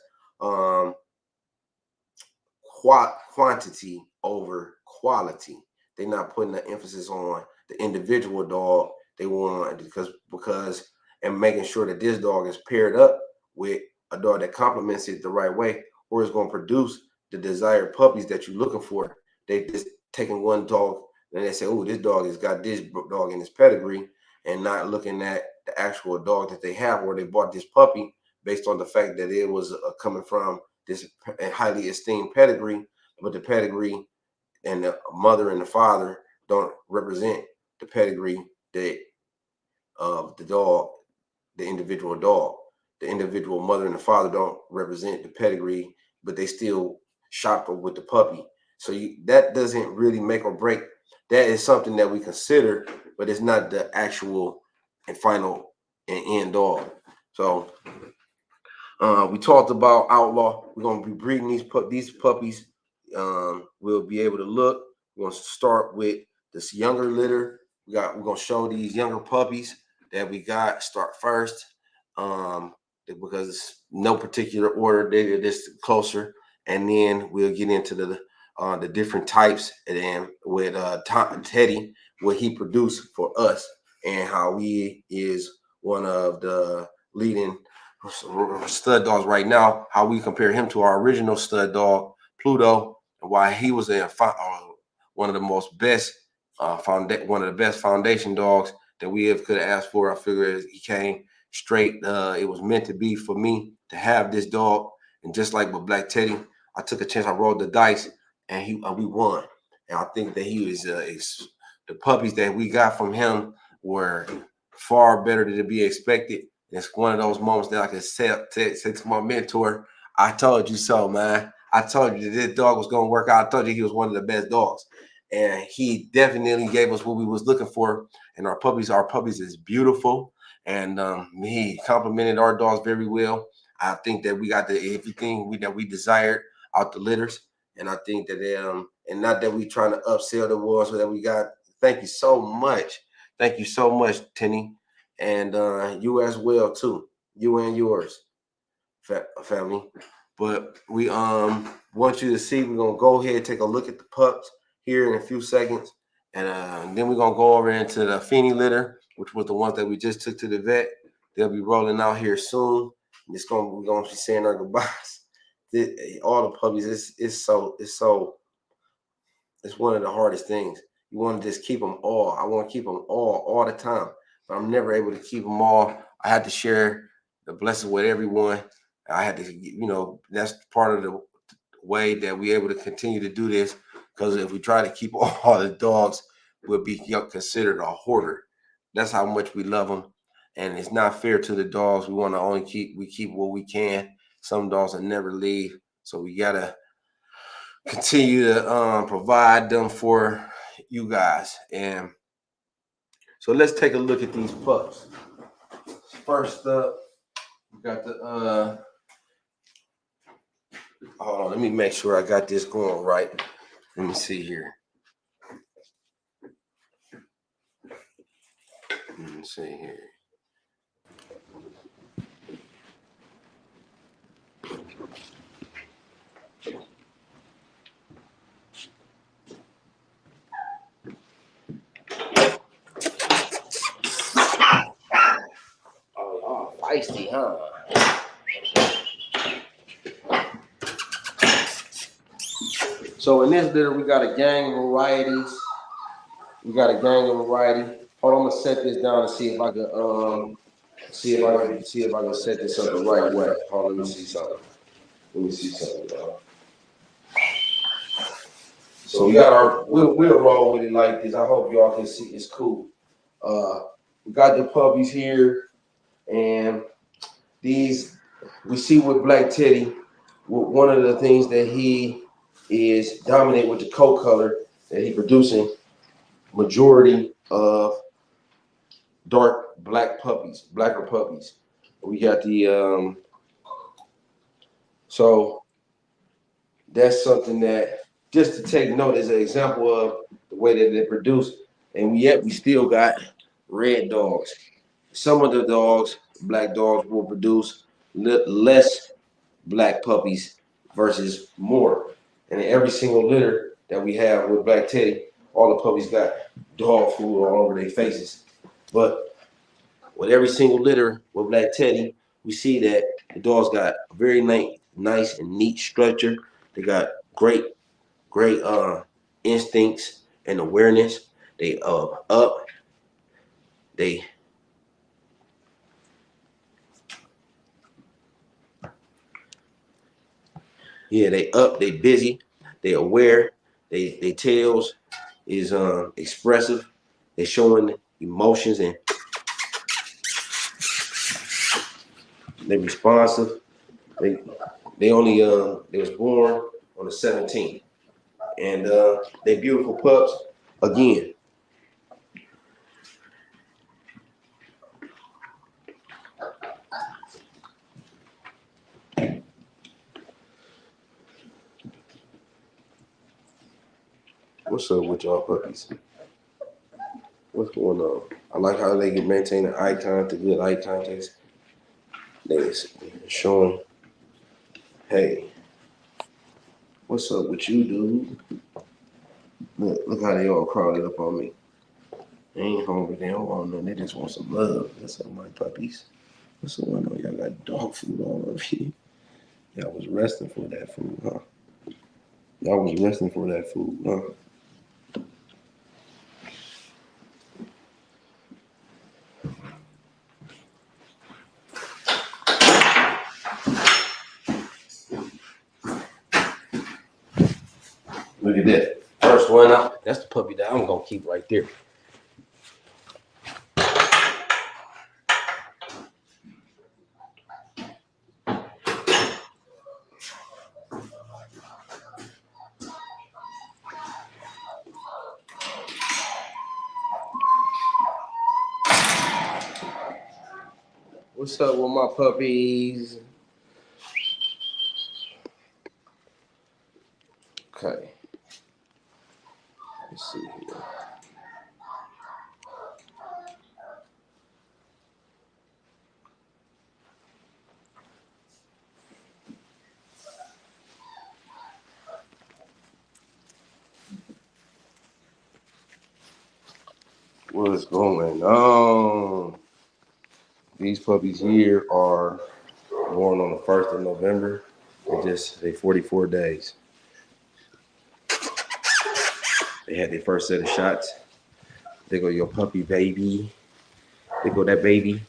[SPEAKER 2] quantity over quality. They're not putting the emphasis on the individual dog. They want because and making sure that this dog is paired up with a dog that complements it the right way, or is going to produce the desired puppies that you're looking for. They just taking one dog and they say, "Oh, this dog has got this dog in his pedigree," and not looking at the actual dog that they have, or they bought this puppy based on the fact that it was coming from this highly esteemed pedigree, but the pedigree and the mother and the father don't represent the pedigree that of the dog, the individual dog. The individual mother and the father don't represent the pedigree, but they still shop with the puppy. So that doesn't really make or break. That is something that we consider, but it's not the actual and final and end dog. So we talked about outlaw. We're gonna be breeding these puppies. We'll be able to look. We're gonna start with this younger litter. We're gonna show these younger puppies that we got start first, because it's no particular order. They're just closer, and then we'll get into the different types, and then with Teddy, what he produced for us, and how he is one of the leading stud dogs right now, how we compare him to our original stud dog Pluto, and why he was one of the most best one of the best foundation dogs that we could have asked for. I figure he came straight. It was meant to be for me to have this dog, and just like with Black Teddy, I took a chance. I rolled the dice, and we won. And I think that he was the puppies that we got from him were far better than to be expected. It's one of those moments that I can say to my mentor, "I told you so, man. I told you that this dog was going to work out. I told you he was one of the best dogs." And he definitely gave us what we was looking for. And our puppies is beautiful. And he complimented our dogs very well. I think that we got everything that we desired out the litters. And I think that and not that we trying to upsell the ones that we got. Thank you so much. Thank you so much, Tenny, and you as well too. You and yours, family. But we want you to see. We're gonna go ahead and take a look at the pups here in a few seconds, and then we're gonna go over into the Feeney litter, which was the ones that we just took to the vet. They'll be rolling out here soon. We're gonna be saying our goodbyes. All the puppies, it's one of the hardest things. You want to just keep them all. I want to keep them all the time, but I'm never able to keep them all. I had to share the blessing with everyone. I had to, that's part of the way that we're able to continue to do this. Because if we try to keep all the dogs, we'll be considered a hoarder. That's how much we love them, and it's not fair to the dogs. We want to only keep what we can. Some dogs will never leave, so we gotta continue to provide them for you guys. And so let's take a look at these pups. First up, we got the hold on, let me make sure I got this going right. Let me see here. Let me see here. Oh, feisty, huh? So in this litter, we got a gang of varieties. Hold on, I'm gonna set this down and see if I can see if I can set this up the right way. Hold on, let me see something. Y'all. So we got we'll roll with it like this. I hope y'all can see it's cool. We got the puppies here, and these we see with Black Teddy. One of the things that he is dominant with the coat color that he producing majority of dark blacker puppies. We got the so that's something that just to take note as an example of the way that they produce. And yet we still got red dogs. Some of the dogs, black dogs, will produce less black puppies versus more. And in every single litter that we have with Black Teddy, all the puppies got dog food all over their faces. But with every single litter with Black Teddy, we see that the dogs got a very nice and neat structure. They got great instincts and awareness. They they busy, they aware, they tails is expressive, they showing emotions, and they responsive. They only they was born on the 17th, and they beautiful pups again. What's up with y'all puppies? What's going on? I like how they can maintain the eye contact, good eye contact. They showing, hey, what's up with you, dude? Look how they all crowded up on me. They ain't hungry, they don't want nothing, they just want some love. What's up, my puppies? What's going on? Y'all got dog food all over here. Y'all was resting for that food, huh? Look at that. First one out. That's the puppy that I'm gonna keep right there. What's up with my puppies? Okay. Let's see here. What's going on? These puppies here are born on the 1st of November. They 44 days. They had their first set of shots. There go your puppy baby. There go that baby.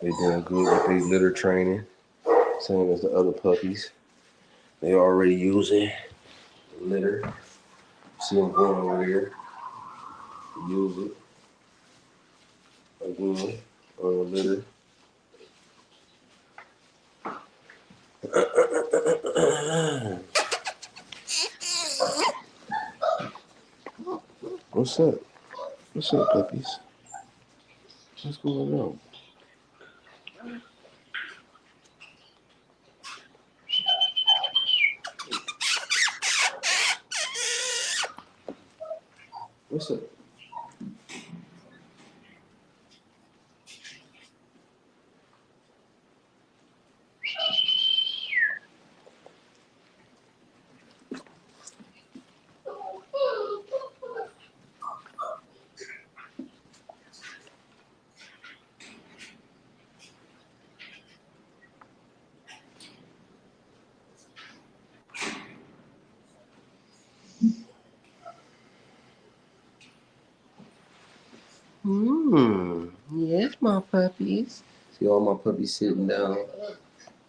[SPEAKER 2] They doing good with their litter training. Same as the other puppies. They already using the litter. See them going over here. Use it. Again, on the litter. What's up? What's up, puppies? What's going on? What's up? Yes, my puppies. See all my puppies sitting down.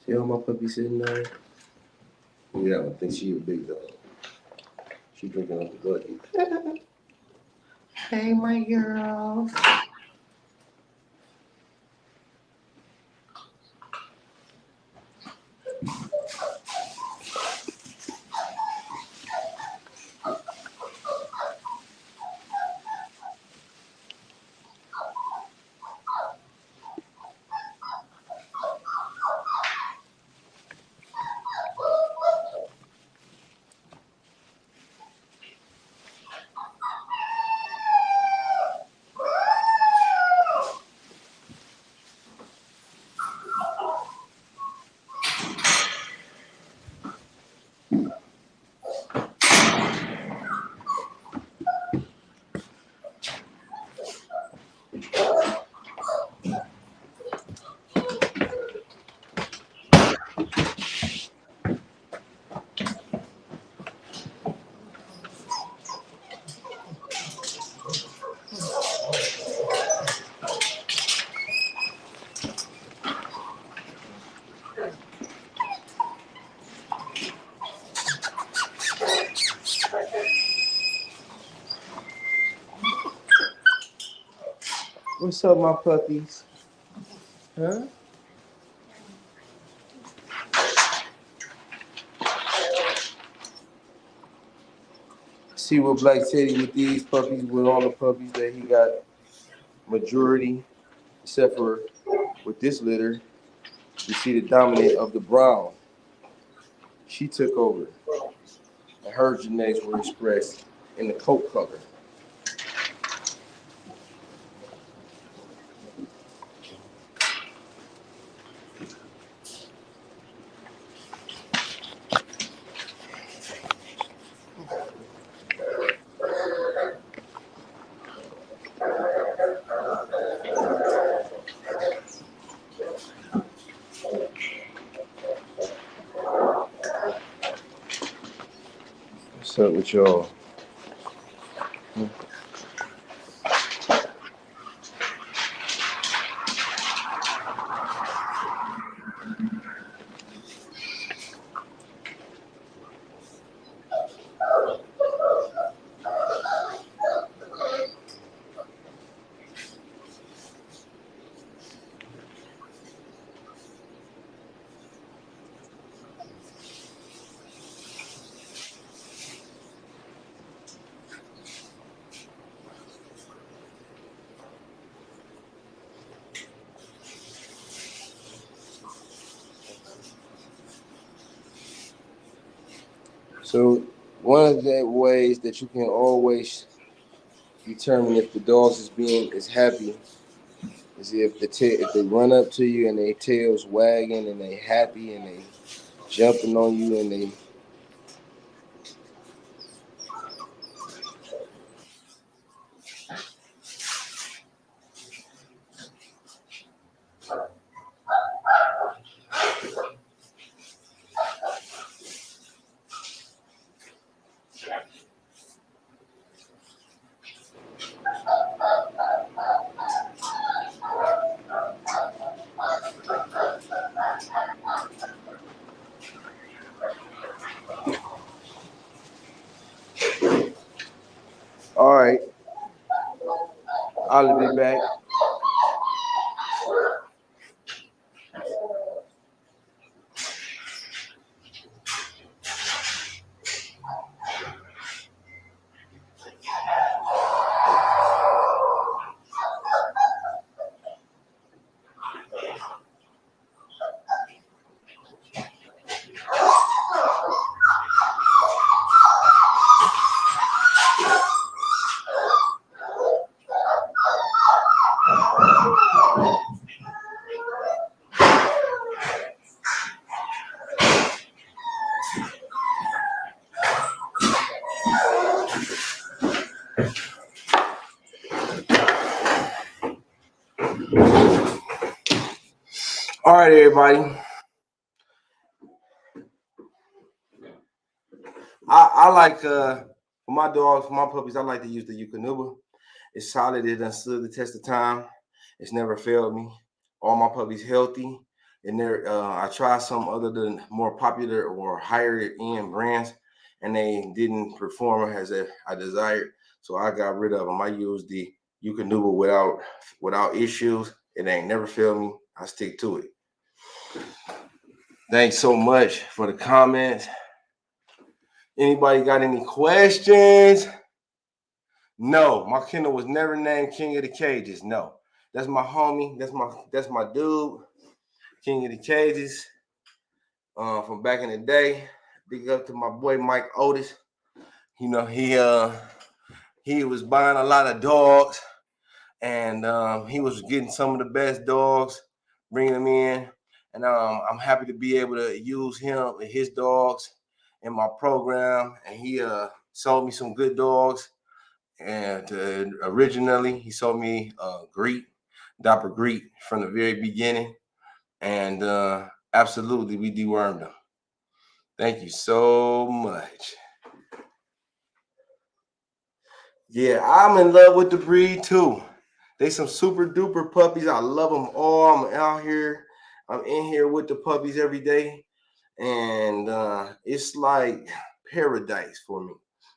[SPEAKER 2] See all my puppies sitting down? Look at that one. Think she a big dog. She drinking up the bucket. Hey, my girl. What's up, my puppies? Huh? See what Black Teddy with these puppies, with all the puppies that he got majority, except for with this litter, you see the dominant of the brown. She took over, and her genetics were expressed in the coat color. What's up with y'all? So one of the ways that you can always determine if the dog is happy is if if they run up to you and their tails wagging and they happy and they jumping on you and they all right, I'll be back. All right, everybody. I like for my dogs, for my puppies, I like to use the Eukanuba. It's solid. It done stood the test of time. It's never failed me. All my puppies healthy. And I tried some other than more popular or higher end brands, and they didn't perform as I desired. So I got rid of them. I used the Eukanuba without issues. It ain't never failed me. I stick to it. Thanks so much for the comments. Anybody got any questions? No, my kennel was never named King of the Cages. No, that's my homie. That's my dude, King of the Cages, from back in the day. Big up to my boy Mike Otis. You know he was buying a lot of dogs, and he was getting some of the best dogs, bringing them in, and I'm happy to be able to use him and his dogs in my program. And he sold me some good dogs. And originally, he sold me Dapper Greek from the very beginning. And absolutely, we dewormed them. Thank you so much. Yeah, I'm in love with the breed too. They some super duper puppies. I love them all. I'm out here. I'm in here with the puppies every day. And it's like paradise for me.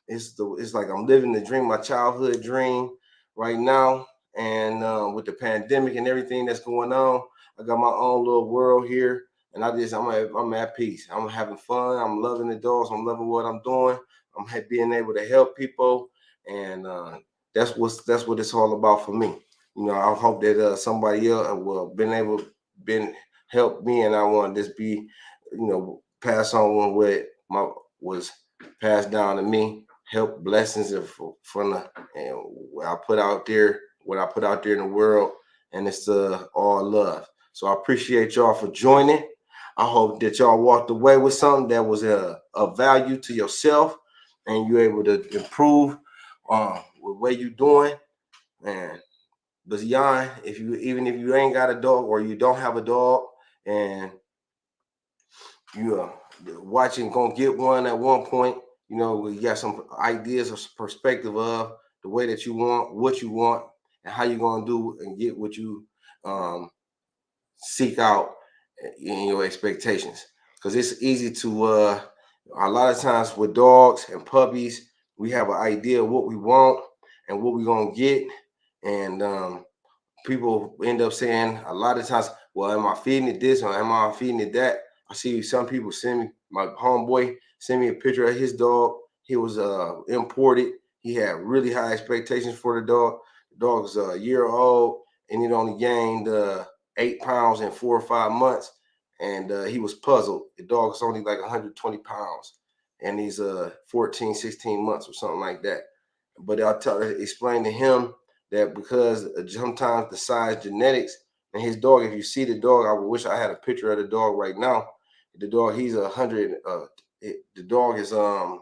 [SPEAKER 2] It's like I'm living the dream, my childhood dream right now. And with the pandemic and everything that's going on, I got my own little world here, and I'm at peace. I'm having fun. I'm loving the dogs. I'm loving what I'm doing. I'm being able to help people, and that's what it's all about for me. You know, I hope that somebody else will been help me, and I want to just be, pass on what was passed down to me, help blessings from what I put out there in the world, and it's all love. So I appreciate y'all for joining. I hope that y'all walked away with something that was of value to yourself, and you're able to improve with what you're doing. And beyond, even if you ain't got a dog or you don't have a dog, and you are watching, gonna get one at one point, you got some ideas or perspective of the way that you want, what you want, and how you're gonna do and get what you seek out in your expectations. Because it's easy to a lot of times with dogs and puppies, we have an idea of what we want and what we're gonna get, and people end up saying a lot of times, well, am I feeding it this or am I feeding it that? I see some people send me, my homeboy send me a picture of his dog. He was imported. He had really high expectations for the dog. The dog was a year old, and it only gained 8 pounds in 4 or 5 months. And he was puzzled. The dog was only like 120 pounds. and he's 14, 16 months or something like that. But I'll explain to him that because sometimes the size genetics and his dog, if you see the dog, I wish I had a picture of the dog right now. The dog, he's 100. The dog is I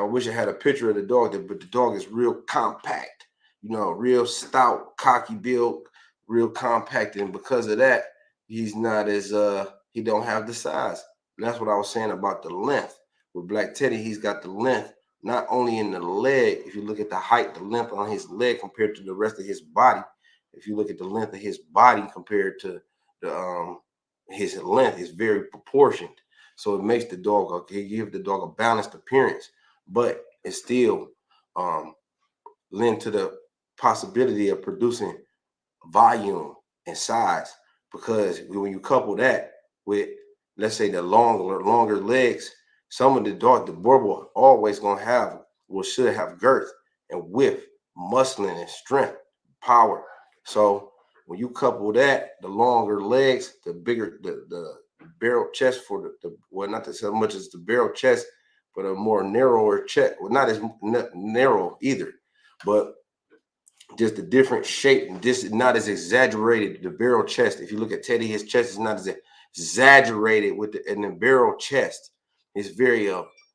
[SPEAKER 2] wish I had a picture of the dog, but the dog is real compact, real stout, cocky build, real compact. And because of that, he's not as he don't have the size. And that's what I was saying about the length. With Black Teddy, he's got the length, not only in the leg. If you look at the height, the length on his leg compared to the rest of his body, if you look at the length of his body compared to the his length, is very proportioned. So it makes the dog, give the dog a balanced appearance, but it still lend to the possibility of producing volume and size. Because when you couple that with, let's say, the longer legs, some of the Boerboel always gonna have, should have girth and width, muscling and strength, power. So when you couple that, the longer legs, the bigger the barrel chest for the well, not as much as the barrel chest, but a more narrower chest. Well, not as narrow either, but just a different shape, and this is not as exaggerated. The barrel chest, if you look at Teddy, his chest is not as exaggerated with the barrel chest. It's very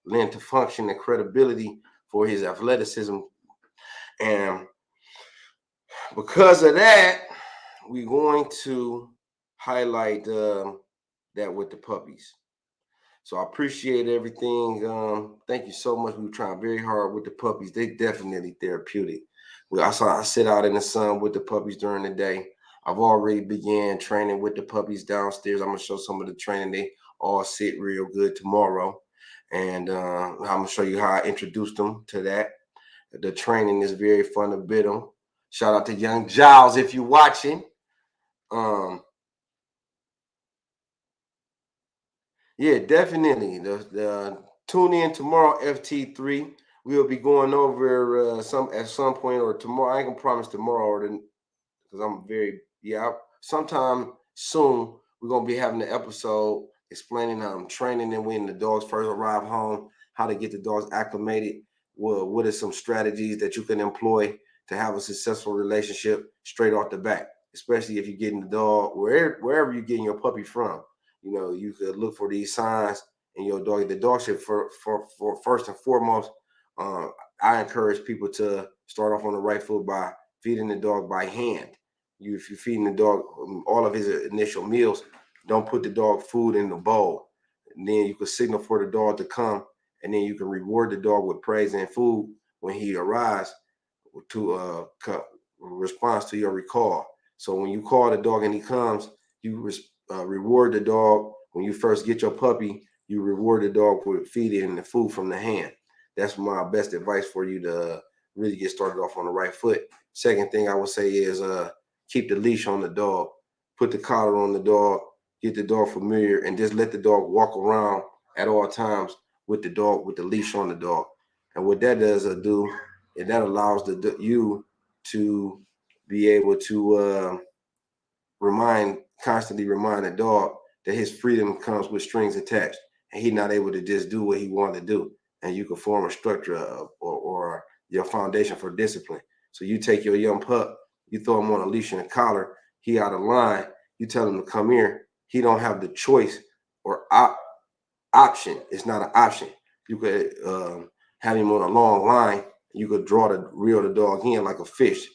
[SPEAKER 2] lend to function and credibility for his athleticism. And because of that, we're going to highlight that with the puppies. So I appreciate everything. Thank you so much. We were trying very hard with the puppies. They definitely therapeutic. I sit out in the sun with the puppies during the day. I've already began training with the puppies downstairs. I'm gonna show some of the training. They all sit real good tomorrow, and I'm gonna show you how I introduced them to that. The training is very fun to bid them. Shout out to Young Giles if you're watching. Yeah, definitely. The tune in tomorrow, FT3. We'll be going over at some point or tomorrow. I ain't gonna promise tomorrow or because I'm sometime soon we're gonna be having an episode explaining training and when the dogs first arrive home, how to get the dogs acclimated. What are some strategies that you can employ to have a successful relationship straight off the bat, especially if you're getting the dog wherever you're getting your puppy from. You could look for these signs in your dog. The dog should, for first and foremost, I encourage people to start off on the right foot by feeding the dog by hand. If you're feeding the dog all of his initial meals, don't put the dog food in the bowl. And then you can signal for the dog to come, and then you can reward the dog with praise and food when he arrives to response to your recall. So when you call the dog and he comes, you reward the dog. When you first get your puppy, you reward the dog with feeding the food from the hand. That's my best advice for you to really get started off on the right foot. Second thing I would say is keep the leash on the dog. Put the collar on the dog. Get the dog familiar, and just let the dog walk around at all times with the dog, with the leash on the dog. And what that does and that allows you to be able to constantly remind the dog that his freedom comes with strings attached, and he's not able to just do what he wanted to do. And you can form a structure or your foundation for discipline. So you take your young pup, you throw him on a leash and a collar, he out of line, you tell him to come here. He don't have the choice or option. It's not an option. You could have him on a long line. You could reel the dog in like a fish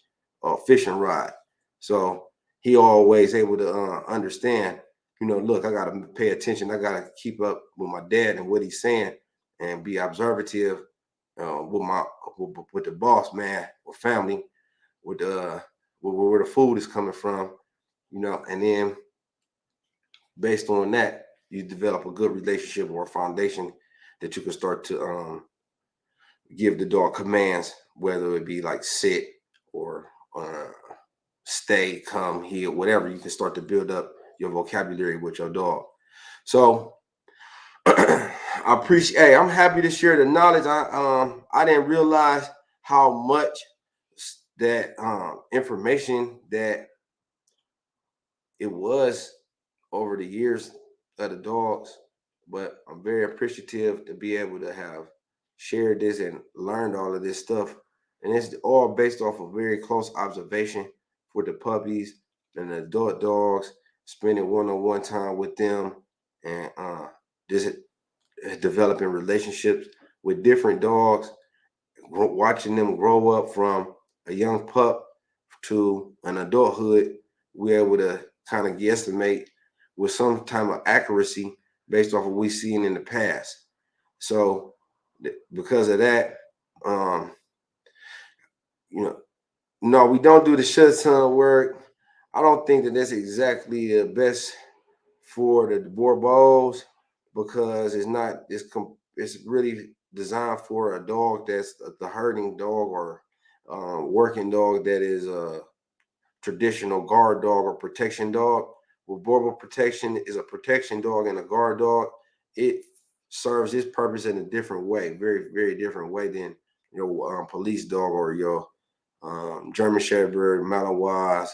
[SPEAKER 2] or a fishing rod. So he always able to understand, look, I got to pay attention. I got to keep up with my dad and what he's saying and be observative with the boss man or family, with where the food is coming from, and then based on that, you develop a good relationship or a foundation that you can start to give the dog commands, whether it be like sit or stay, come, heel, whatever. You can start to build up your vocabulary with your dog. So I appreciate. Hey, I'm happy to share the knowledge. I didn't realize how much that information that it was over the years of the dogs but I'm very appreciative to be able to have shared this and learned all of this stuff. And it's all based off of very close observation for the puppies and the adult dogs, spending one-on-one time with them, and just developing relationships with different dogs, watching them grow up from a young pup to an adulthood. We're able to kind of guesstimate with some type of accuracy based off of what we've seen in the past. So because of that, no, we don't do the shut ton work. I don't think that that's exactly the best for the Boerboels, because it's really designed for a dog that's the herding dog or working dog that is a traditional guard dog or protection dog. Well, Boerboel protection is a protection dog and a guard dog. It serves its purpose in a different way, very, very different way than your police dog or your German Shepherd, Malinois,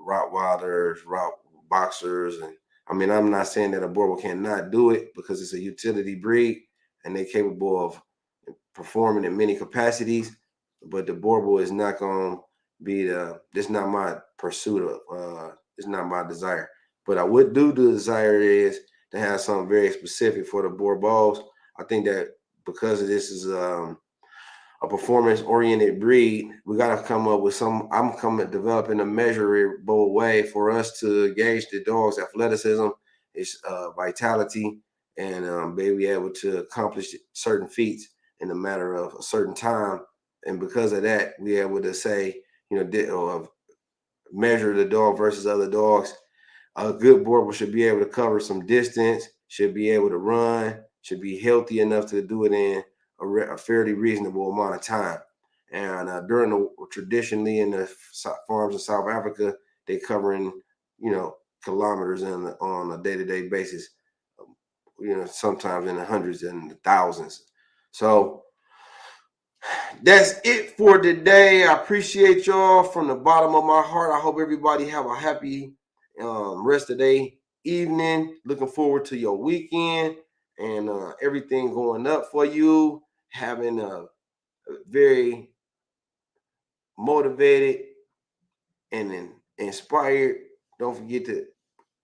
[SPEAKER 2] Rottweilers, boxers. And I mean, I'm not saying that a Boerboel cannot do it, because it's a utility breed and they're capable of performing in many capacities. But the Boerboel is not going to be it's not my pursuit of, it's not my desire. But I would do the desire is to have something very specific for the Boerboels. I think that because of this is a performance-oriented breed, we got to come up with I'm developing a measurable way for us to gauge the dog's athleticism, its vitality, and be able to accomplish certain feats in a matter of a certain time. And because of that, we're able to say, measure the dog versus other dogs. A good Boerboel should be able to cover some distance, should be able to run, should be healthy enough to do it in a fairly reasonable amount of time. And traditionally in the farms in South Africa, they covering, kilometers on a day-to-day basis, sometimes in the hundreds and the thousands. So that's it for today. I appreciate y'all from the bottom of my heart. I hope everybody have a happy rest of the evening. Looking forward to your weekend and everything going up for you. Having a very motivated and inspired. Don't forget that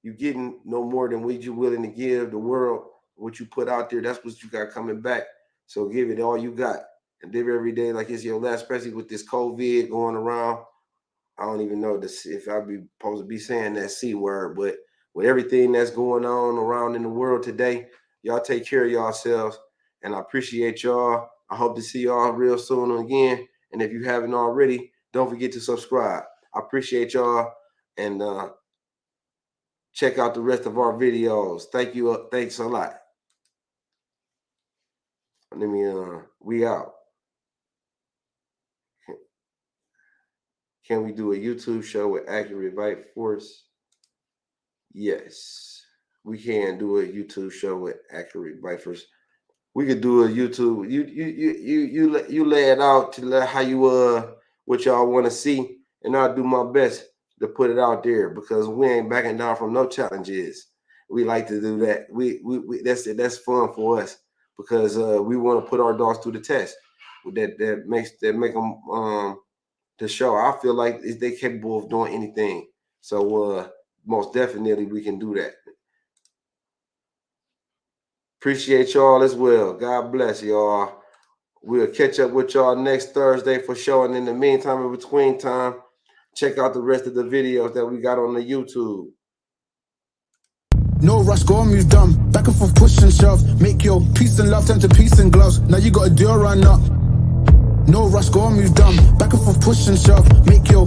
[SPEAKER 2] you're getting no more than what you're willing to give the world. What you put out there, that's what you got coming back. So give it all you got and live every day like it's your last, especially with this COVID going around. I don't even know if I'd be supposed to be saying that C word, but with everything that's going on around in the world today, y'all take care of yourselves. And I appreciate y'all. I hope to see y'all real soon again. And if you haven't already, don't forget to subscribe. I appreciate y'all. And check out the rest of our videos. Thank you. Thanks a lot. Let me, we out. Can we do a YouTube show with accurate bite force? Yes, we can do a YouTube show with accurate bite force. We could do a YouTube. You lay it out to let how you what y'all want to see, and I'll do my best to put it out there, because we ain't backing down from no challenges. We like to do that. We that's fun for us, because we want to put our dogs through the test. That make them to show. I feel like they're capable of doing anything. So most definitely we can do that. Appreciate y'all as well. God bless y'all. We'll catch up with y'all next Thursday for sure. And in the meantime, in between time, check out the rest of the videos that we got on the YouTube.
[SPEAKER 3] No rush, go move dumb. Back and forth, push and shove. Make your peace and love turn to peace and gloves. Now you got a deal run up. No rush, go move dumb. Back and forth, push and shove. Make your